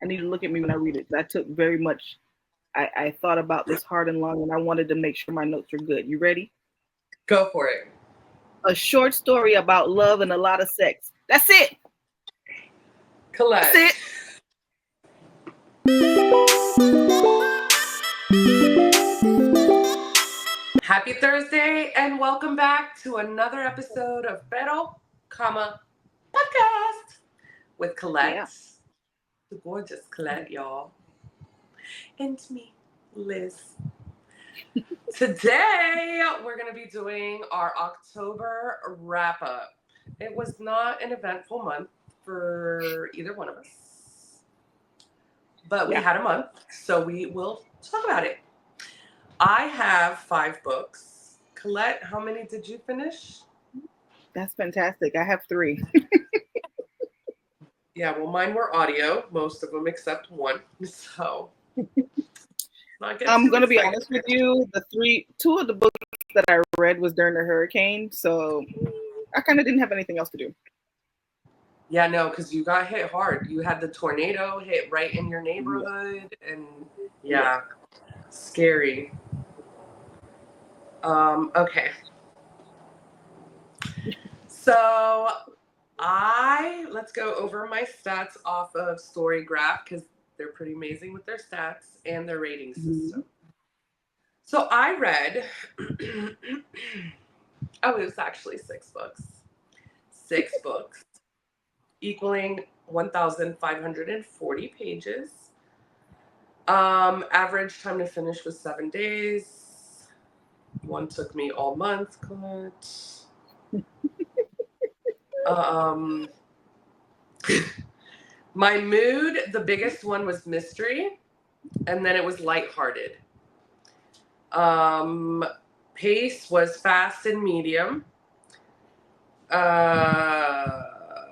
I need to look at me when I read it. I took very much. I thought about this hard and long, and I wanted to make sure my notes are good. You ready? Go for it. A short story about love and a lot of sex. That's it. Collette. That's it. Happy Thursday, and welcome back to another episode of Pero, Podcast with Collette. Yeah. The gorgeous Collette, y'all. And me, Liz. Today, we're going to be doing our October wrap-up. It was not an eventful month for either one of us. But we had a month, so we will talk about it. I have 5 books. Collette, how many did you finish? That's fantastic. I have 3. Yeah, well, mine were audio, most of them except one. So I'm going to be honest with you. 2 of the books that I read was during the hurricane, so I kind of didn't have anything else to do. Yeah, no, because you got hit hard. You had the tornado hit right in your neighborhood, and scary. Okay. So let's go over my stats off of StoryGraph, because they're pretty amazing with their stats and their rating system. So I read, it was actually 6 books. 6 books, equaling 1,540 pages. Average time to finish was 7 days. One took me all month, Collette. My mood, the biggest one was mystery, and then it was lighthearted. Pace was fast and medium.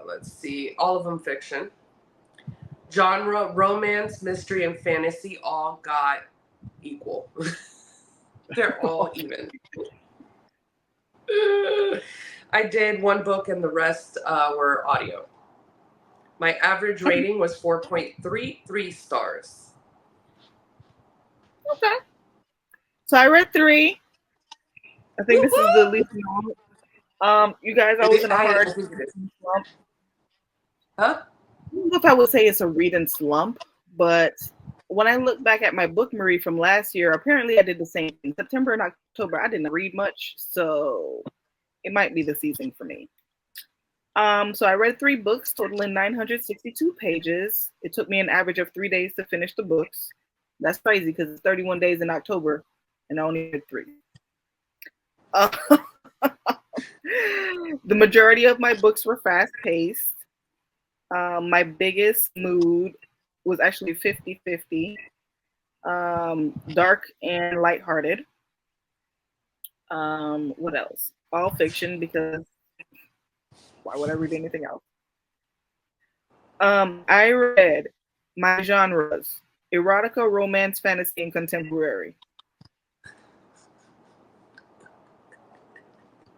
Let's see, all of them fiction. Genre, romance, mystery, and fantasy all got equal. They're all even. I did 1 book and the rest were audio. My average rating was 4.33 stars. Okay. So I read 3. I think this is the least long. You guys, I was in a hard slump. Huh? I don't know if I would say it's a reading slump, but when I look back at my book Marie from last year, apparently I did the same thing. September and October, I didn't read much, so it might be the season for me. So I read 3 books totaling 962 pages. It took me an average of 3 days to finish the books. That's crazy because it's 31 days in October and I only read 3. The majority of my books were fast-paced. My biggest mood was actually 50-50. Dark and lighthearted. What else? All fiction, because why would I read anything else? I read my genres: erotica, romance, fantasy, and contemporary.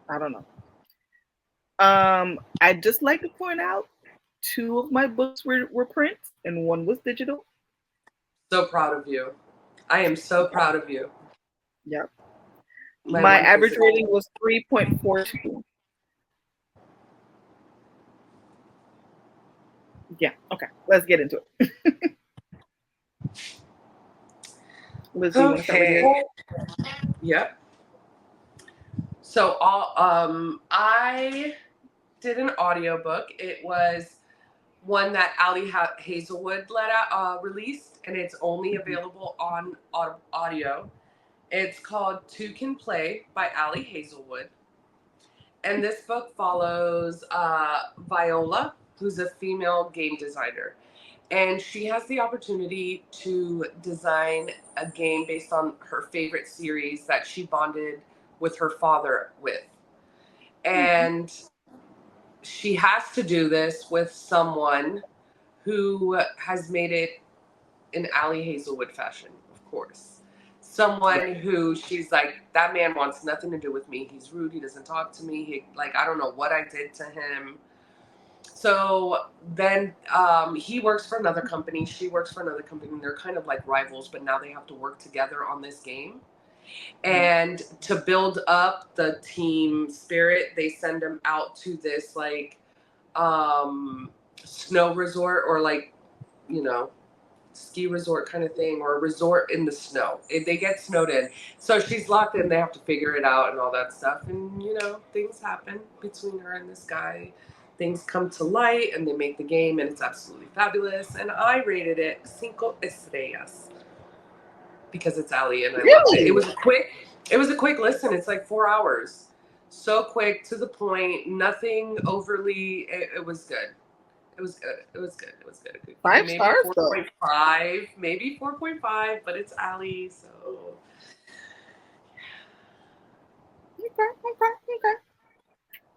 I don't know. I'd just like to point out 2 of my books were print and 1 was digital. So proud of you. I am so proud of you. Yep. My average rating was 3.42. Yeah, okay. Let's get into it. Liz, do you want to start with you? Yep. So I did an audiobook. It was one that Ali Hazelwood released, and it's only available on audio. It's called 2 Can Play by Ali Hazelwood. And this book follows Viola, who's a female game designer. And she has the opportunity to design a game based on her favorite series that she bonded with her father with. And she has to do this with someone who has made it in Ali Hazelwood fashion, of course. Someone who she's like, that man wants nothing to do with me. He's rude. He doesn't talk to me. I don't know what I did to him. So then he works for another company. She works for another company. They're kind of like rivals, but now they have to work together on this game. And to build up the team spirit, they send them out to this like snow resort or like, you know, ski resort kind of thing, or a resort in the snow. They get snowed in. So she's locked in. They have to figure it out and all that stuff. And, you know, things happen between her and this guy. Things come to light and they make the game, and it's absolutely fabulous. And I rated it 5 estrellas because it's Ali and I loved it. It was a quick listen. It's like 4 hours. So quick, to the point, nothing overly. It was good. It was good. It was good. It was good. Five maybe stars, 4.5, maybe 4.5, but it's Ali, so. Okay.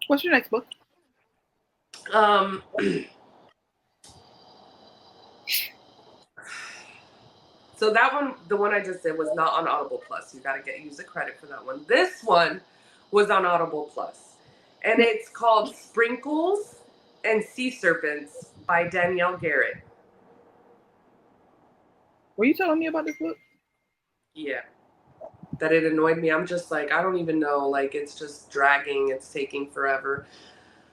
What's your next book? So that one, the one I just did, was not on Audible Plus. You got to use the credit for that one. This one was on Audible Plus, and it's called Sprinkles and Sea Serpents by Danielle Garrett. Were you telling me about this book? Yeah. That it annoyed me. I'm just like, I don't even know. Like, it's just dragging. It's taking forever.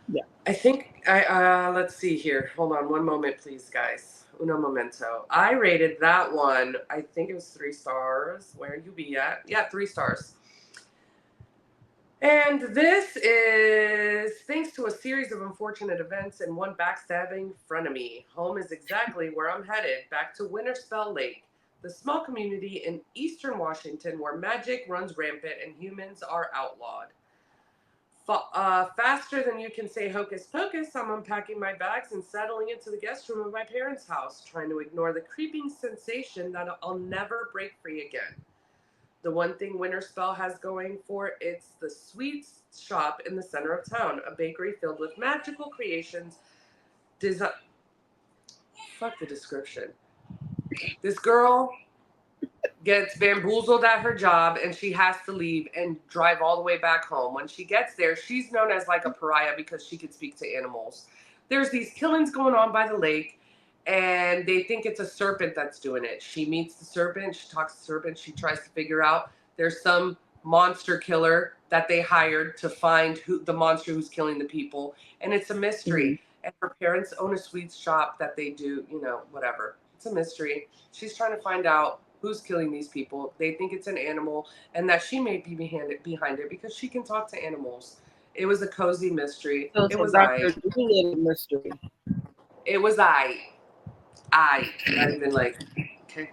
Yeah. I think let's see here. Hold on one moment, please, guys. Uno momento. I rated that one, I think it was 3 stars. Where you be at? Yeah, 3 stars. And this is thanks to a series of unfortunate events and one backstabbing frenemy. Home is exactly where I'm headed, back to Winterspell Lake, the small community in eastern Washington where magic runs rampant and humans are outlawed. Faster than you can say hocus pocus, I'm unpacking my bags and settling into the guest room of my parents' house, trying to ignore the creeping sensation that I'll never break free again. The one thing Winterspell has going for it's the sweets shop in the center of town, a bakery filled with magical creations. Fuck the description. This girl gets bamboozled at her job and she has to leave and drive all the way back home. When she gets there, she's known as like a pariah because she could speak to animals. There's these killings going on by the lake and they think it's a serpent that's doing it. She meets the serpent, she talks to the serpent, she tries to figure out there's some monster killer that they hired to find the monster who's killing the people, and it's a mystery. And her parents own a sweets shop that they do, you know, whatever. It's a mystery. She's trying to find out who's killing these people. They think it's an animal and that she may be behind it because she can talk to animals. It was a cozy mystery. So it was Dr. Dolittle mystery. It was I've been like, okay.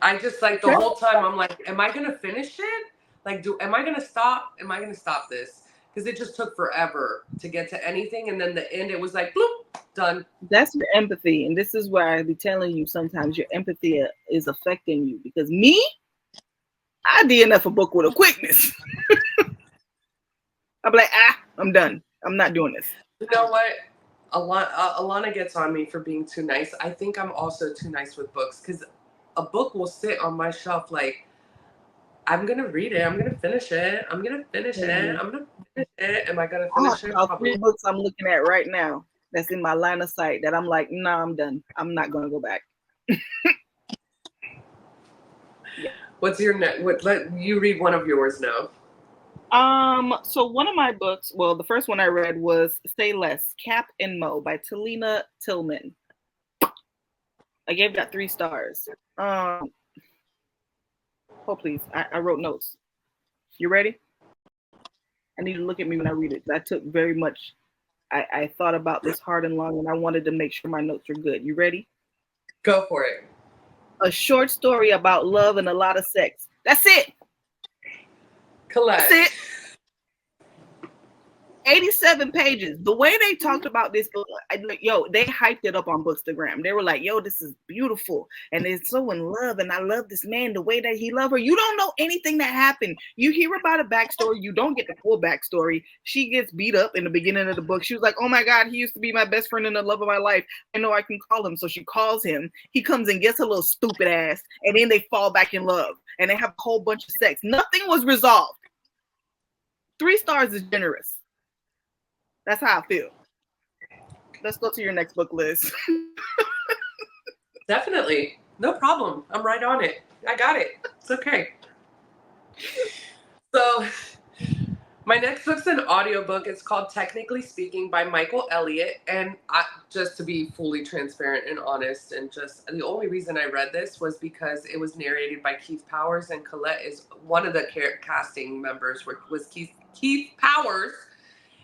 I just like the whole time I'm like, am I gonna finish it? Like, am I gonna stop? Am I gonna stop this? Because it just took forever to get to anything, and then the end, it was like, bloop, done. That's your empathy, and this is why I be telling you sometimes your empathy is affecting you. Because me, I DNF a book with a quickness. I'm like, I'm done. I'm not doing this. You know what? Alana gets on me for being too nice. I think I'm also too nice with books because a book will sit on my shelf like, I'm going to read it. I'm going to finish it. I'm going to finish it. I'm going to finish it. Am I going to finish it? About 3 books I'm looking at right now that's in my line of sight that I'm like, nah, I'm done. I'm not going to go back. Yeah. What's your let you read one of yours now. So one of my books, well, the first one I read was Say Less, Cap and Mo by Talina Tillman. I gave that 3 stars. Oh, please. I wrote notes. You ready? I need to look at me when I read it. I took very much. I thought about this hard and long, and I wanted to make sure my notes are good. You ready? Go for it. A short story about love and a lot of sex. That's it. Collette. That's it. 87 pages. The way they talked about this book, they hyped it up on Bookstagram. They were like, yo, this is beautiful. And they're so in love. And I love this man, the way that he loved her. You don't know anything that happened. You hear about a backstory. You don't get the full backstory. She gets beat up in the beginning of the book. She was like, oh my God, he used to be my best friend and the love of my life. I know I can call him. So she calls him. He comes and gets a little stupid ass. And then they fall back in love. And they have a whole bunch of sex. Nothing was resolved. 3 stars is generous. That's how I feel. let's go to your next book, Liz. Definitely. No problem. I'm right on it. I got it. It's okay. So my next book's an audiobook. It's called Technically Speaking by Michael Elliott. And just to be fully transparent and honest, and just the only reason I read this was because it was narrated by Keith Powers, and Collette is one of the casting members was Keith Powers,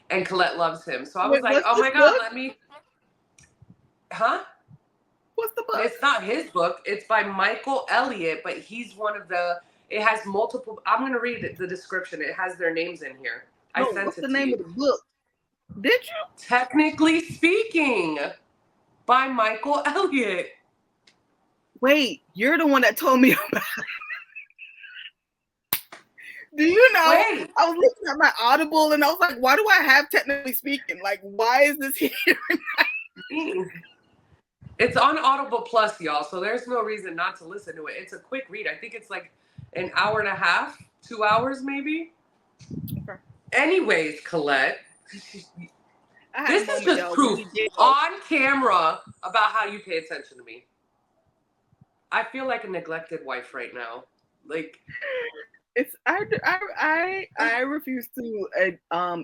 and Collette loves him. So I was like, oh my God, let me... Huh? What's the book? It's not his book. It's by Michael Elliott, but he's one of the... It has multiple... I'm going to read the description. It has their names in here. I sent it to you. What's the name of the book? Did you? Technically Speaking by Michael Elliott. Wait, you're the one that told me about it. Do you know? Wait. I was looking at my Audible and I was like, why do I have Technically Speaking? Like, why is this here? It's on Audible Plus, y'all, so there's no reason not to listen to it. It's a quick read. I think it's like an hour and a half, 2 hours maybe. Okay. Anyways, Collette, this is just proof on camera about how you pay attention to me. I feel like a neglected wife right now. Like, it's I refuse to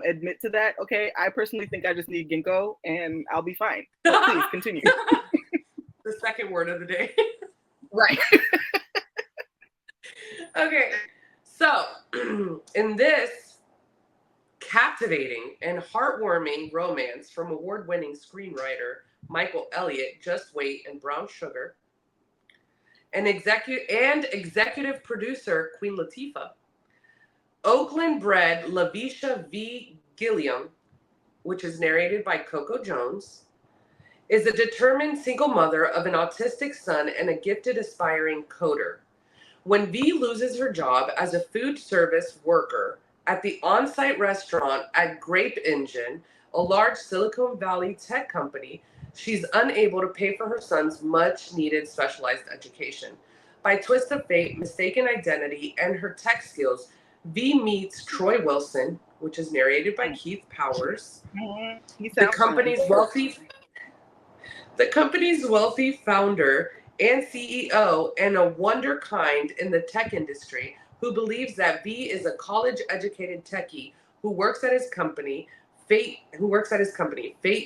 admit to that. Okay, I personally think I just need ginkgo and I'll be fine. So please continue. The second word of the day. Right. Okay, so in this captivating and heartwarming romance from award-winning screenwriter Michael Elliott, Just Wait and Brown Sugar, and executive producer Queen Latifah, Oakland-bred Lavisha V. Gilliam, which is narrated by Coco Jones, is a determined single mother of an autistic son and a gifted aspiring coder. When V loses her job as a food service worker at the on-site restaurant at Grape Engine, a large Silicon Valley tech company, she's unable to pay for her son's much-needed specialized education. By twist of fate, mistaken identity, and her tech skills, V meets Troy Wilson, which is narrated by Keith Powers, the company's wealthy founder and CEO, and a wonderkind in the tech industry, who believes that V is a college-educated techie who works at his company. Fate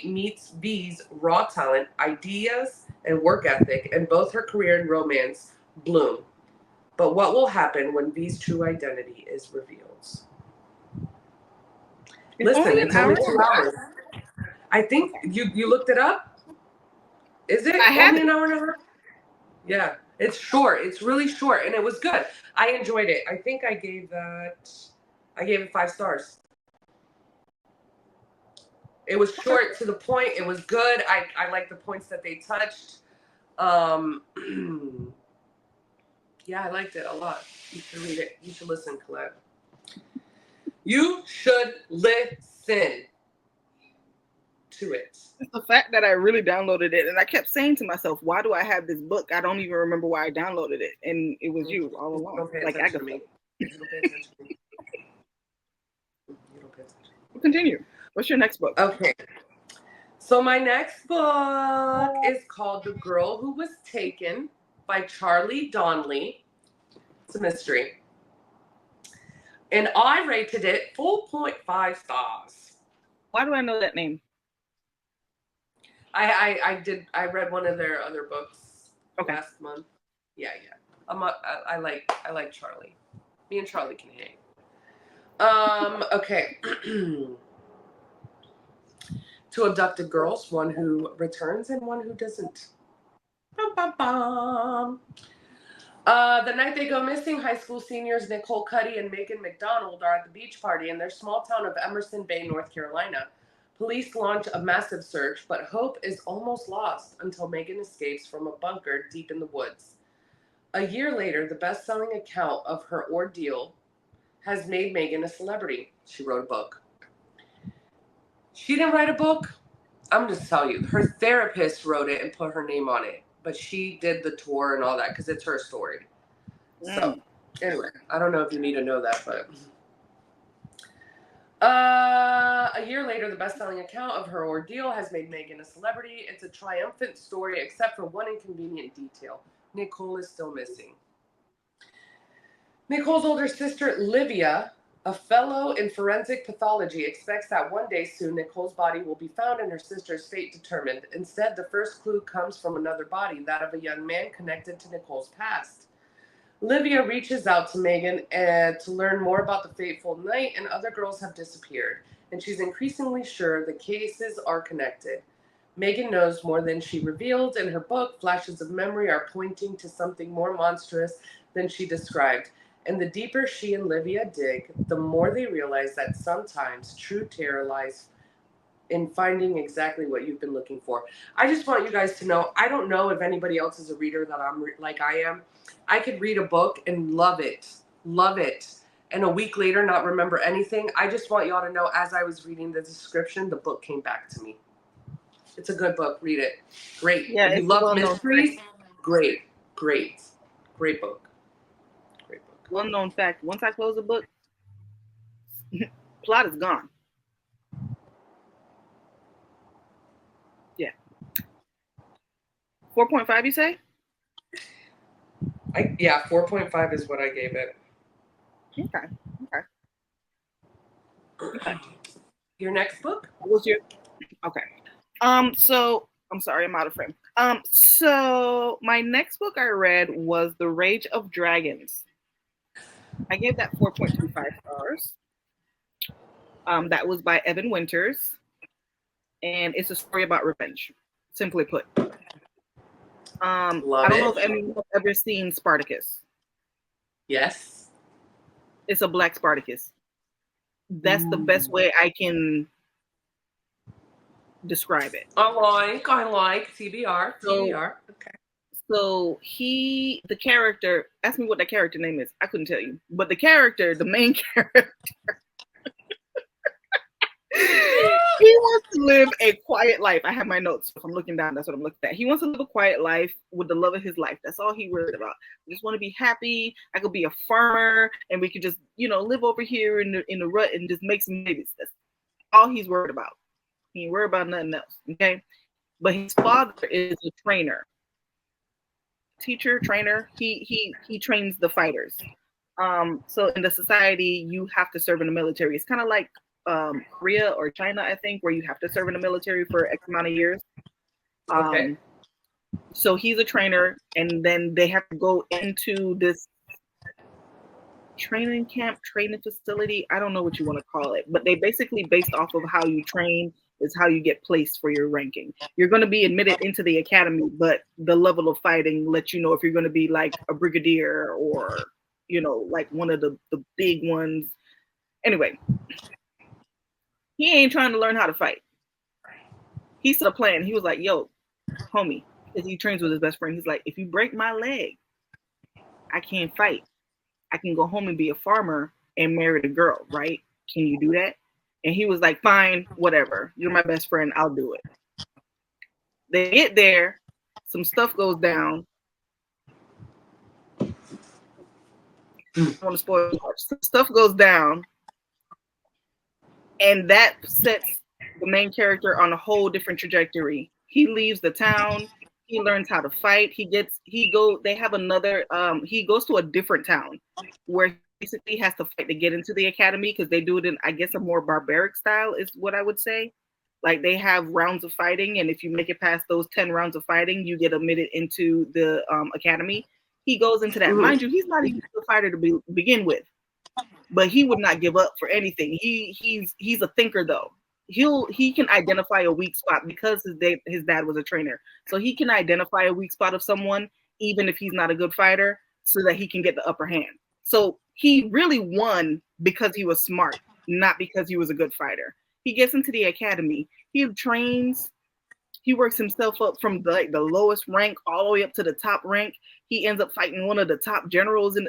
meets V's raw talent, ideas, and work ethic, and both her career and romance bloom. But what will happen when V's true identity is revealed? Listen, it's only 2 hours. I think you looked it up? Is it only an hour and a half? Yeah, it's short. It's really short, and it was good. I enjoyed it. I think I gave it 5 stars. It was short to the point. It was good. I like the points that they touched. Yeah, I liked it a lot. You should read it. You should listen, Collette. You should listen to it. It's the fact that I really downloaded it, and I kept saying to myself, why do I have this book? I don't even remember why I downloaded it, and it was you all along. Like Agatha. You don't pay attention to me. Continue. What's your next book? Okay. So my next book is called The Girl Who Was Taken by Charlie Donnelly. It's a mystery. And I rated it 4.5 stars. Why do I know that name? I read one of their other books last month. Yeah. I like Charlie. Me and Charlie can hang. Okay. Two abducted girls, one who returns and one who doesn't. Bum, bum, bum. The night they go missing, high school seniors Nicole Cuddy and Megan McDonald are at the beach party in their small town of Emerson Bay, North Carolina. Police launch a massive search, but hope is almost lost until Megan escapes from a bunker deep in the woods. A year later, the best-selling account of her ordeal has made Megan a celebrity. She wrote a book. She didn't write a book. I'm just telling you. Her therapist wrote it and put her name on it. But she did the tour and all that because it's her story. So, anyway, I don't know if you need to know that, but... A year later, the best-selling account of her ordeal has made Megan a celebrity. It's a triumphant story, except for one inconvenient detail. Nicole is still missing. Nicole's older sister, Livia, a fellow in forensic pathology, expects that one day soon Nicole's body will be found and her sister's fate determined. Instead, the first clue comes from another body, that of a young man connected to Nicole's past. Livia reaches out to Megan to learn more about the fateful night, and other girls have disappeared, and she's increasingly sure the cases are connected. Megan knows more than she revealed. In her book, flashes of memory are pointing to something more monstrous than she described. And the deeper she and Livia dig, the more they realize that sometimes true terror lies in finding exactly what you've been looking for. I just want you guys to know, I don't know if anybody else is a reader that I'm like I am. I could read a book and love it, and a week later not remember anything. I just want y'all to know, as I was reading the description, the book came back to me. It's a good book. Read it. Great. Yeah, if you love mysteries, great book. Well-known fact: once I close a book, plot is gone. Yeah. 4.5, you say? 4.5 is what I gave it. Okay. Your next book? What was your? Okay. So I'm sorry, I'm out of frame. So my next book I read was The Rage of Dragons. I gave that 4.25 stars. That was by Evan Winters, and it's a story about revenge, simply put. I don't know if anyone has ever seen Spartacus. Yes. It's a black Spartacus. That's the best way I can describe it. I like TBR. Okay. So the character, ask me what the character name is. I couldn't tell you. But the main character, he wants to live a quiet life. I have my notes. If I'm looking down, that's what I'm looking at. He wants to live a quiet life with the love of his life. That's all he worried about. I just want to be happy. I could be a farmer, and we could just, live over here in the rut and just make some babies. That's all he's worried about. He ain't worried about nothing else. Okay. But his father is a trainer. Trainer. He trains the fighters. So in the society, you have to serve in the military. It's kind of like Korea or China, I think, where you have to serve in the military for X amount of years. Okay. So he's a trainer, and then they have to go into this training camp, training facility. I don't know what you want to call it, but they basically, based off of how you train, is how you get placed for your ranking. You're going to be admitted into the academy, but the level of fighting lets you know if you're going to be like a brigadier or, like one of the big ones. Anyway, he ain't trying to learn how to fight. He set a plan. He was like, yo, homie, because he trains with his best friend. He's like, if you break my leg, I can't fight. I can go home and be a farmer and marry the girl, right? Can you do that? And he was like, fine, whatever. You're my best friend. I'll do it. They get there. Some stuff goes down. I don't want to spoil much. Some stuff goes down. And that sets the main character on a whole different trajectory. He leaves the town. He learns how to fight. He goes to a different town where he basically has to fight to get into the academy, because they do it in, I guess, a more barbaric style is what I would say. Like, they have rounds of fighting, and if you make it past those 10 rounds of fighting, you get admitted into the academy. He goes into that. Mind you, he's not even a fighter to begin with, but he would not give up for anything. He's a thinker, though. He can identify a weak spot because his dad was a trainer. So he can identify a weak spot of someone, even if he's not a good fighter, so that he can get the upper hand. So he really won because he was smart, not because he was a good fighter. He gets into the academy. He trains. He works himself up from the lowest rank all the way up to the top rank. He ends up fighting one of the top generals, and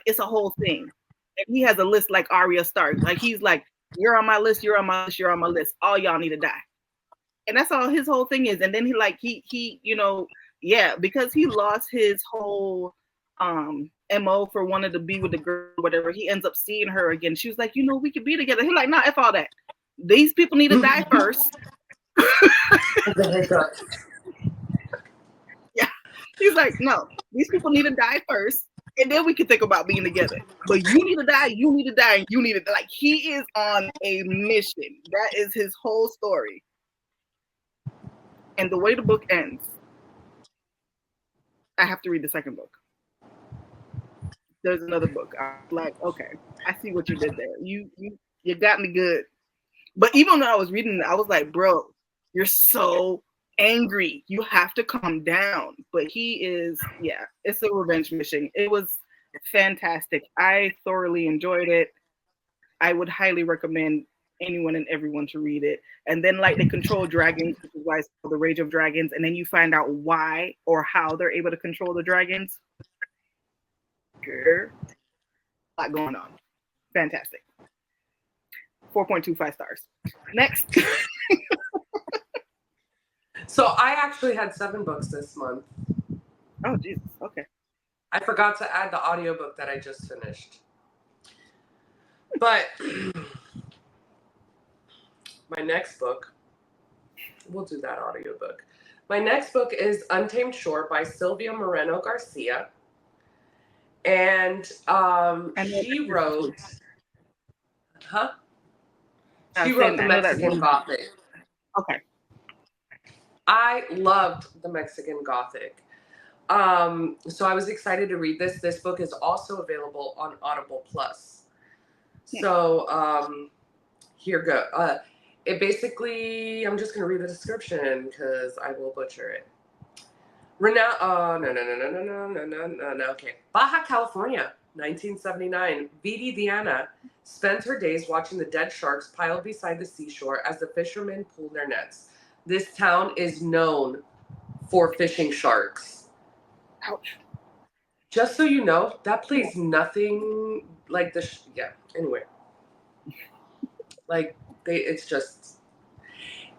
it's a whole thing. And he has a list like Arya Stark. Like, he's like, you're on my list, you're on my list, you're on my list. All y'all need to die. And that's all his whole thing is. And then because he lost his whole MO for wanting to be with the girl, whatever. He ends up seeing her again. She was like, you know, we could be together. He's like, nah, F all that. These people need to die first. Yeah. He's like, no, these people need to die first. And then we can think about being together. But you need to die, you need to die, and you need to die. Like, he is on a mission. That is his whole story. And the way the book ends, I have to read the second book. There's another book. I'm like, okay, I see what you did there. You got me good. But even when I was reading it, I was like, bro, you're so angry. You have to calm down. But he is, yeah, it's a revenge mission. It was fantastic. I thoroughly enjoyed it. I would highly recommend anyone and everyone to read it. And then, like, they control dragons, which is why it's called The Rage of Dragons. And then you find out why or how they're able to control the dragons. Sure. A lot going on. Fantastic. 4.25 stars. Next. So I actually had 7 books this month. Oh, Jesus. Okay. I forgot to add the audiobook that I just finished. But my next book, we'll do that audiobook. My next book is Untamed Shore by Sylvia Moreno Garcia. And she wrote, She wrote the Mexican Gothic. Okay. I loved the Mexican Gothic. So I was excited to read this. This book is also available on Audible Plus. So here go. It basically, I'm just going to read the description because I will butcher it. Okay. Baja California, 1979. Vidi Diana spends her days watching the dead sharks piled beside the seashore as the fishermen pull their nets. This town is known for fishing sharks. Ouch. Just so you know, that plays nothing like this. Yeah. Anyway, like it's just.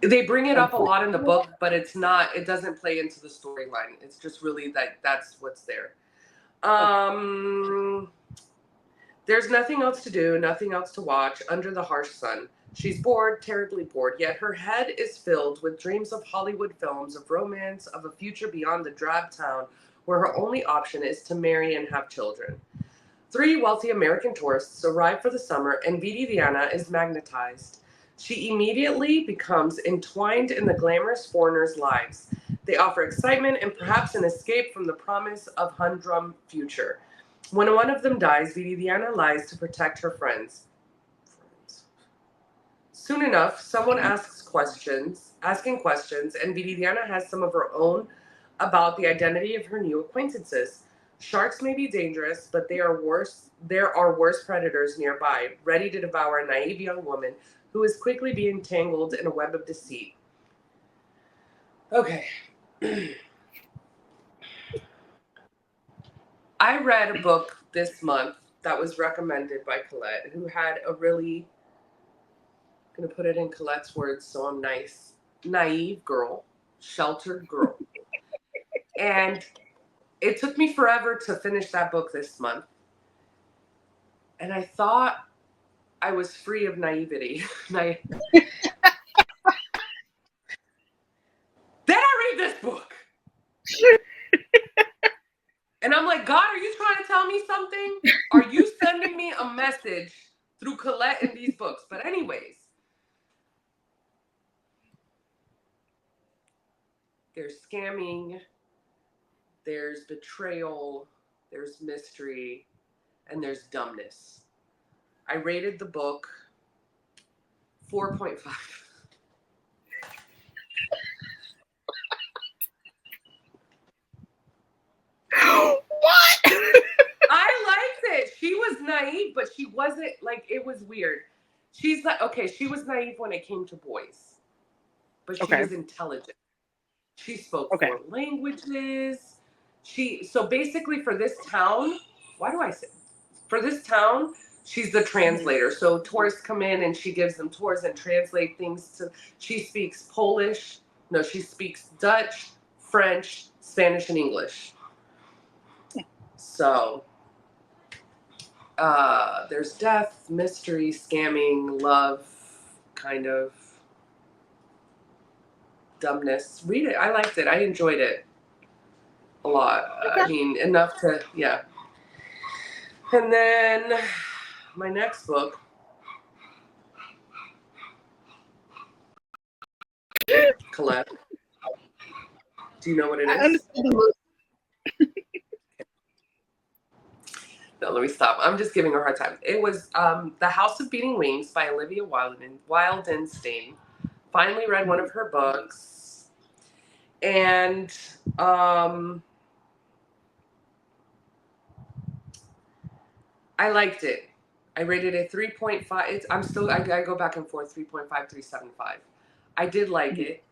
They bring it up a lot in the book, but it doesn't play into the storyline. It's just really that's what's there. There's nothing else to do, nothing else to watch under the harsh sun. She's bored, terribly bored, yet her head is filled with dreams of Hollywood films, of romance, of a future beyond the drab town where her only option is to marry and have children. 3 wealthy American tourists arrive for the summer, and Vidi Diana is magnetized. She immediately becomes entwined in the glamorous foreigners' lives. They offer excitement and perhaps an escape from the promise of humdrum future. When one of them dies, Vidi Diana lies to protect her friends. Soon enough, someone asking questions, and Vidi Diana has some of her own about the identity of her new acquaintances. Sharks may be dangerous, but there are worse predators nearby, ready to devour a naive young woman who is quickly being tangled in a web of deceit. Okay. I read a book this month that was recommended by Collette, who had a really, I'm going to put it in Colette's words so I'm nice, naive girl, sheltered girl. And it took me forever to finish that book this month. And I thought I was free of naivety. Then I read this book. And I'm like, God, are you trying to tell me something? Are you sending me a message through Collette in these books? But anyways, there's scamming, there's betrayal, there's mystery, and there's dumbness. I rated the book 4.5. What? I liked it. She was naive, but she wasn't, like, it was weird. She's like, okay, she was naive when it came to boys, but she was intelligent. She spoke 4 languages. So basically for this town, for this town, she's the translator. So tourists come in and she gives them tours and translate things she speaks Polish. No, she speaks Dutch, French, Spanish, and English. So there's death, mystery, scamming, love, kind of dumbness. Read it. I liked it. I enjoyed it a lot. I mean, enough to, yeah. And then my next book. Collette. Do you know what it is? I understand. No, let me stop. I'm just giving her a hard time. It was The House of Beating Wings by Olivia Wildenstein. Finally read one of her books. And I liked it. I rated it 3.5. I go back and forth, 3.5, 3.75. I did like it.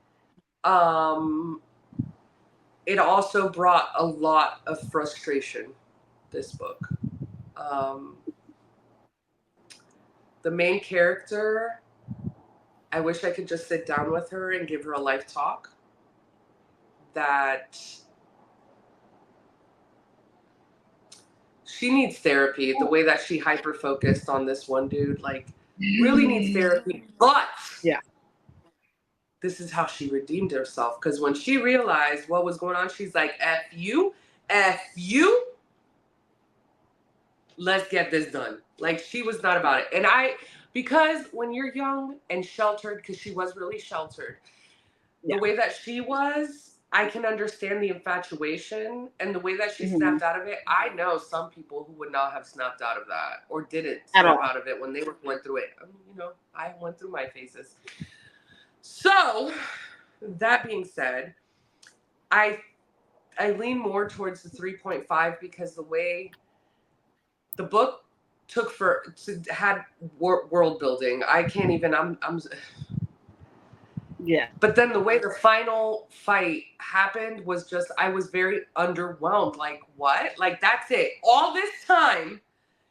It also brought a lot of frustration, this book. The main character, I wish I could just sit down with her and give her a life talk. That she needs therapy. The way that she hyper-focused on this one dude, like, really needs therapy. But yeah, this is how she redeemed herself. Because when she realized what was going on, she's like, F you, let's get this done. Like, she was not about it. And because when you're young and sheltered, because she was really sheltered, the way that she was, I can understand the infatuation, and the way that she snapped out of it. I know some people who would not have snapped out of that or didn't snap out of it when they were going through it. You know, I went through my phases. So, that being said, I lean more towards the 3.5 because the way the book had world building. I can't even. Yeah. But then the way the final fight happened was just, I was very underwhelmed. Like, what? Like, that's it. All this time,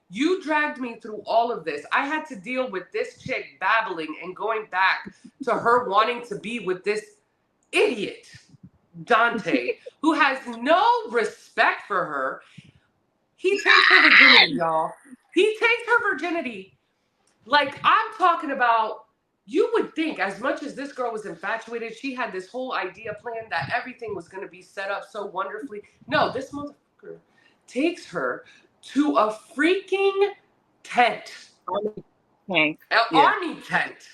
you dragged me through all of this. I had to deal with this chick babbling and going back to her wanting to be with this idiot, Dante, who has no respect for her. He takes her virginity, y'all. He takes her virginity. Like, I'm talking about, you would think, as much as this girl was infatuated, she had this whole idea planned that everything was going to be set up so wonderfully. No, this motherfucker takes her to a freaking tent. Army tent.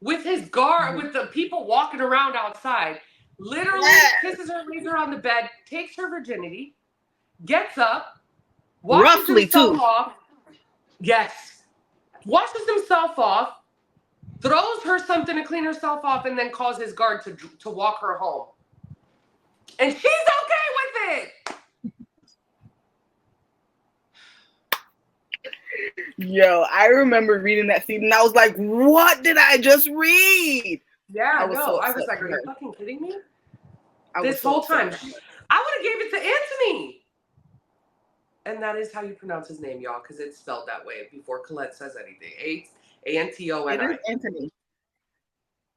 With his guard, with the people walking around outside. Literally kisses her, lays her on the bed, takes her virginity, gets up, washes himself off. Yes. Washes himself off, throws her something to clean herself off, and then calls his guard to walk her home. And she's okay with it. Yo, I remember reading that scene, and I was like, what did I just read? Yeah, I was like, are you fucking kidding me? This whole time. I would have gave it to Anthony. And that is how you pronounce his name, y'all, because it's spelled that way before Collette says anything. Antoni. It is Anthony.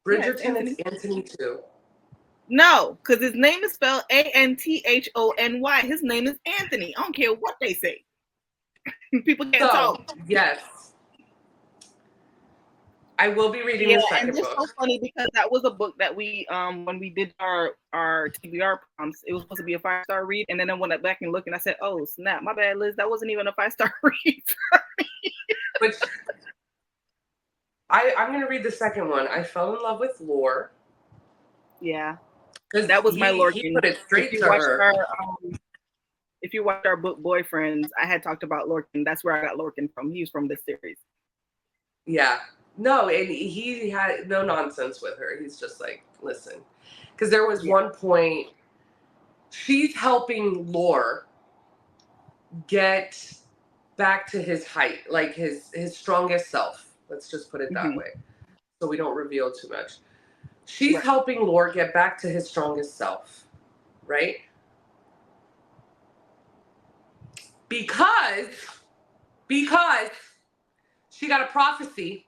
Bridgerton is Anthony too. No, because his name is spelled Anthony. His name is Anthony. I don't care what they say. People can't talk. Yes. I will be reading the second book. And it's so funny because that was a book that we, when we did our TBR prompts, it was supposed to be a 5-star read. And then I went back and looked and I said, oh, snap, my bad, Liz. That wasn't even a 5-star read for me. Which, I'm going to read the second one. I fell in love with Lore. Yeah. Because that was my Lorcan. He put it straight to her. If you watched our book Boyfriends, I had talked about Lorcan. That's where I got Lorcan from. He was from this series. Yeah. No, and he had no nonsense with her. He's just like, listen. Because there was one point, she's helping Lore get back to his height, like his strongest self. Let's just put it that way. So we don't reveal too much. She's helping Lore get back to his strongest self, right? Because she got a prophecy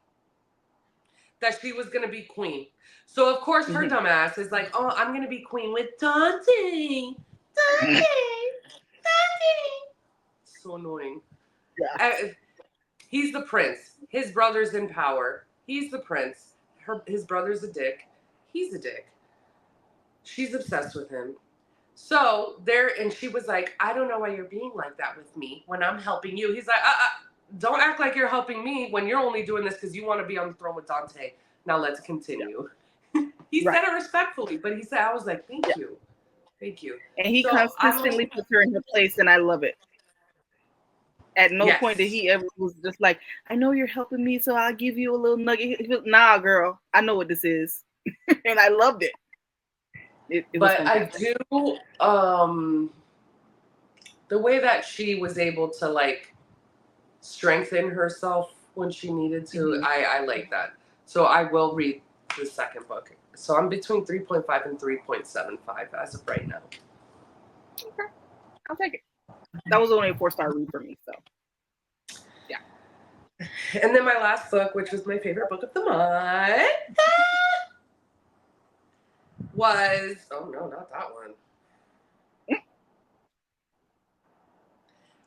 that she was going to be queen. So, of course, her dumb ass is like, oh, I'm going to be queen with Dante. so annoying. Yeah. He's the prince. His brother's in power. He's the prince. His brother's a dick. He's a dick. She's obsessed with him. So and she was like, I don't know why you're being like that with me when I'm helping you. He's like, don't act like you're helping me when you're only doing this because you want to be on the throne with Dante. Now let's continue. Yeah. He said it respectfully, but I was like, thank you. Thank you. And he consistently puts her in her place, and I love it. At no point did he ever was just like, I know you're helping me, so I'll give you a little nugget. Nah, girl, I know what this is. And I loved it. But I do, the way that she was able to like strengthen herself when she needed to, I like that. So I will read the second book. So I'm between 3.5 and 3.75 as of right now. Okay, I'll take it. That was only a 4-star read for me, so yeah. And then my last book, which was my favorite book of the month, was no, not that one.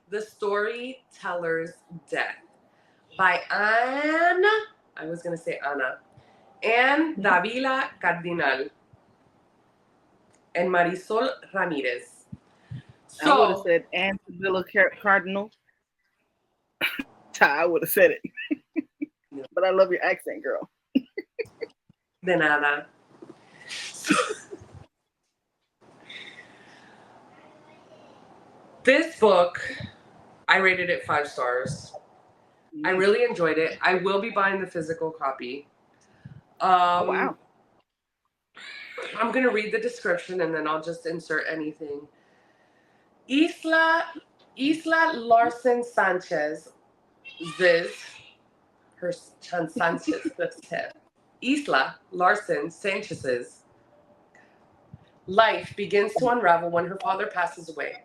The Storytellers Death by Anna Davila Cardinal and Marisol Ramirez. So, I would have said Anne Davila Cardinal. I would have said it. Yeah. But I love your accent, girl. De nada. This book, I rated it 5 stars. I really enjoyed it. I will be buying the physical copy. Oh, wow. I'm going to read the description and then I'll just insert anything. Isla Larson Sanchez, Isla Larson Sanchez's life begins to unravel when her father passes away.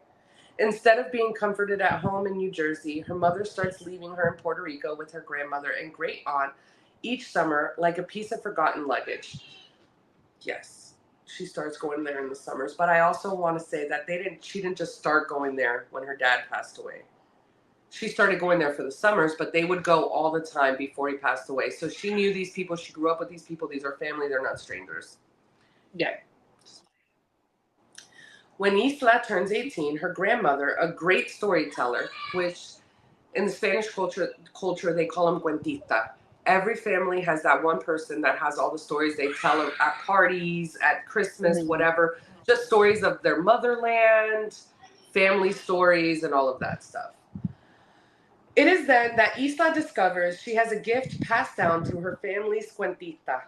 Instead of being comforted at home in New Jersey, her mother starts leaving her in Puerto Rico with her grandmother and great aunt each summer like a piece of forgotten luggage. Yes, she starts going there in the summers. But I also want to say that she didn't just start going there when her dad passed away. She started going there for the summers, but they would go all the time before he passed away. So she knew these people. She grew up with these people. These are family. They're not strangers. Yeah. When Isla turns 18, her grandmother, a great storyteller, which in the Spanish culture they call them cuentista. Every family has that one person that has all the stories they tell at parties, at Christmas, whatever. Just stories of their motherland, family stories, and all of that stuff. It is then that Isla discovers she has a gift passed down through her family's cuentista.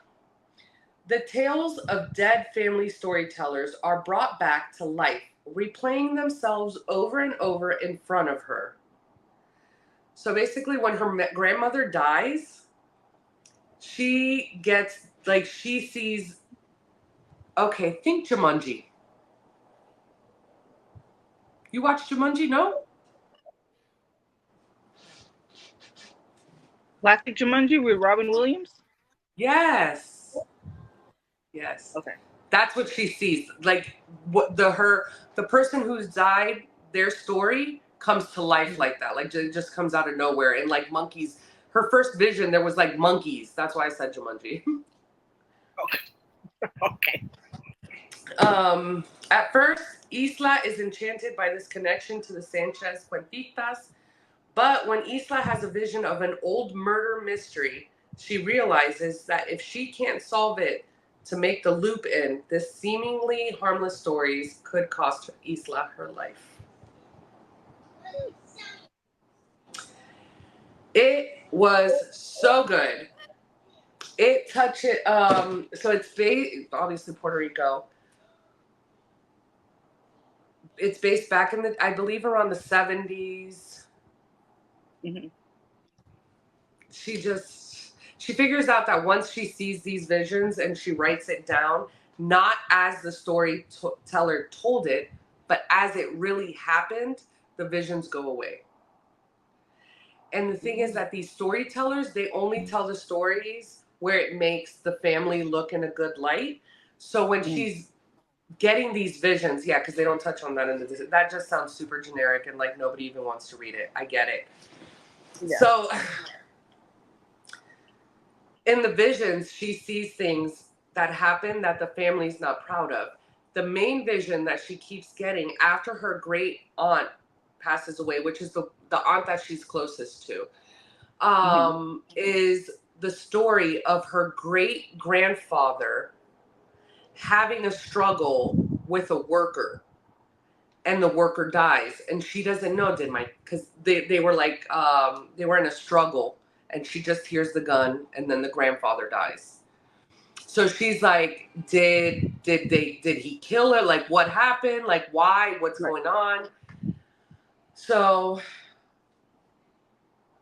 The tales of dead family storytellers are brought back to life, replaying themselves over and over in front of her. So basically, when her grandmother dies, she gets, like, she sees, okay, think Jumanji. You watch Jumanji, no? Classic Jumanji with Robin Williams? Yes. Yes. Okay. That's what she sees. Like, what the person who's died, their story comes to life like that. Like, it just comes out of nowhere. And like monkeys, her first vision, there was like monkeys. That's why I said Jumanji. Okay. At first, Isla is enchanted by this connection to the Sanchez cuentistas. But when Isla has a vision of an old murder mystery, she realizes that if she can't solve it to make the loop in, this seemingly harmless stories could cost Isla her life. It was so good. It touched it. So it's based, obviously, Puerto Rico. It's based back in I believe around the 70s. Mm-hmm. She figures out that once she sees these visions and she writes it down, not as the storyteller told it, but as it really happened, the visions go away. And the thing is that these storytellers, they only tell the stories where it makes the family look in a good light. So when she's getting these visions, yeah, because they don't touch on that in the, that just sounds super generic and like nobody even wants to read it. I get it. Yeah. So in the visions, she sees things that happen that the family's not proud of. The main vision that she keeps getting after her great aunt passes away, which is the aunt that she's closest to, is the story of her great grandfather having a struggle with a worker, and the worker dies, and she doesn't know, because they were like, they were in a struggle, and she just hears the gun, and then the grandfather dies. So she's like, did he kill her? Like, what happened? Like, why? What's going on? So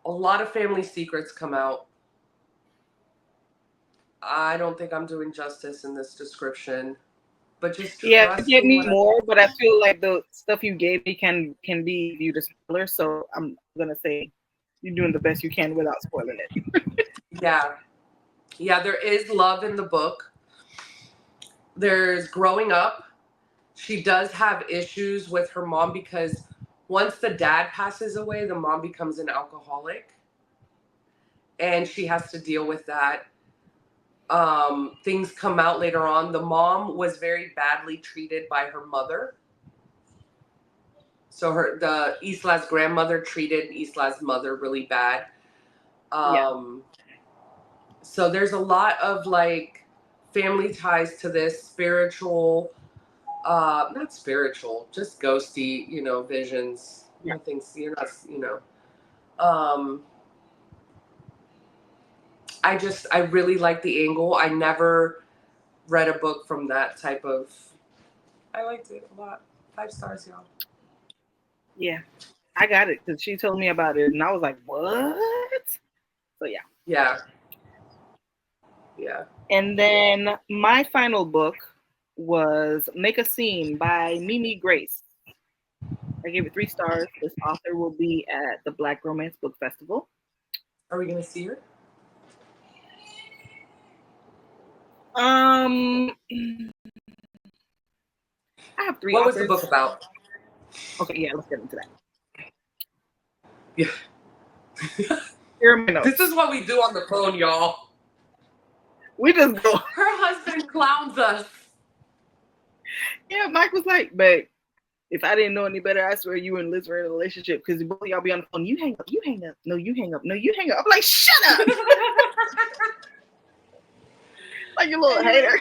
a lot of family secrets come out. I don't think I'm doing justice in this description, but just Yeah, trust you gave in me what more, but I feel like the stuff you gave me can be viewed as spoiler. So I'm gonna say you're doing the best you can without spoiling it. Yeah, there is love in the book. There's growing up. She does have issues with her mom because once the dad passes away, the mom becomes an alcoholic, and she has to deal with that. Things come out later on. The mom was very badly treated by her mother. So the Isla's grandmother treated Isla's mother really bad. So there's a lot of like family ties to this spiritual, not spiritual, just ghosty, visions. Nothing's, you're not, um, I really like the angle. I never read a book from that type of, I liked it a lot. 5 stars, y'all. Yeah, I got it because she told me about it, and I was like, "What?" So yeah. Yeah. And then my final book was Make a Scene by Mimi Grace. I gave it 3 stars. This author will be at the Black Romance Book Festival. Are we gonna see her? I have 3 What authors. was the book about? Okay, yeah, let's get into that. Yeah. Here are my notes. This is what we do on the phone, y'all. We just go. Her husband clowns us. Yeah, Mike was like, "Babe, if I didn't know any better, I swear you and Liz were in a relationship because both y'all be on the phone. You hang up, you hang up, no, you hang up, no, you hang up." I'm like, "Shut up!" Like a little hater.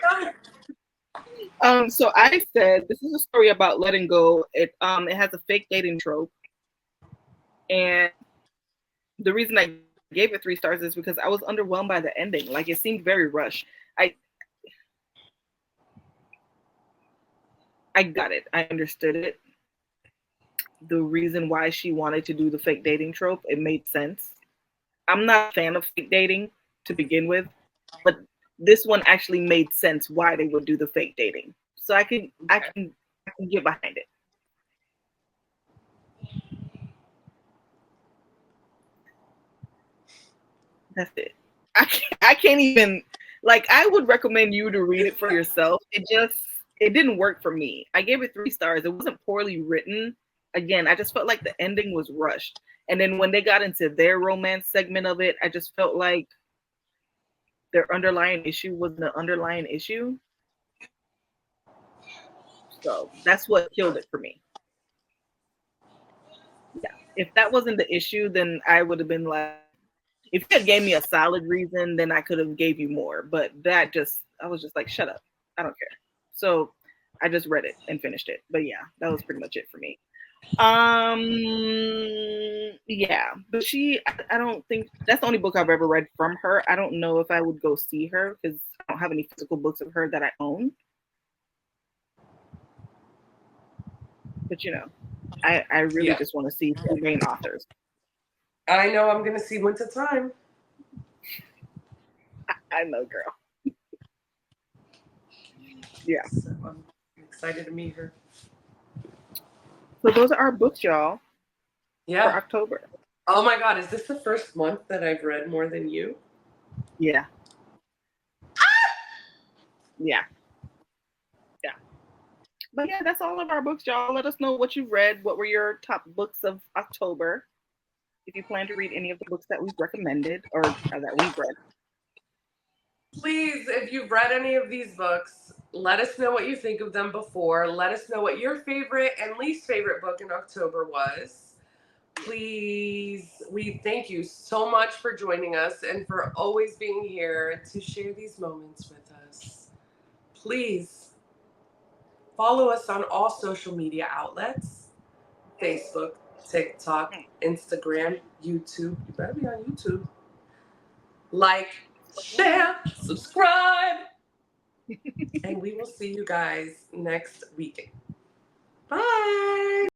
So I said this is a story about letting go. It has a fake dating trope, and the reason I gave it 3 stars is because I was underwhelmed by the ending. Like it seemed very rushed. I got it. I understood it. The reason why she wanted to do the fake dating trope, it made sense. I'm not a fan of fake dating to begin with, but this one actually made sense why they would do the fake dating. So I can get behind it. That's it. I can't even, like, I would recommend you to read it for yourself. It didn't work for me. I gave it 3 stars. It wasn't poorly written. Again, I just felt like the ending was rushed. And then when they got into their romance segment of it, I just felt like their underlying issue wasn't an underlying issue. So that's what killed it for me. Yeah. If that wasn't the issue, then I would have been like, if you had gave me a solid reason, then I could have gave you more. But I was just like, shut up. I don't care. So I just read it and finished it. But yeah, that was pretty much it for me. Yeah, but I don't think that's the only book I've ever read from her. I don't know if I would go see her because I don't have any physical books of her that I own. But I really just want to see the main authors. I know I'm gonna see Winter Time. I know, girl. Yeah. So I'm excited to meet her. So those are our books, y'all. Yeah. For October. Oh my God, is this the first month that I've read more than you? Yeah. Yeah. Yeah. But yeah, that's all of our books, y'all. Let us know what you've read. What were your top books of October? If you plan to read any of the books that we've recommended or that we've read. Please, if you've read any of these books, let us know what you think of them before. Let us know what your favorite and least favorite book in October was. Please, we thank you so much for joining us and for always being here to share these moments with us. Please follow us on all social media outlets: Facebook, TikTok, Instagram, YouTube. You better be on YouTube. Like, share, subscribe. And we will see you guys next week. Bye.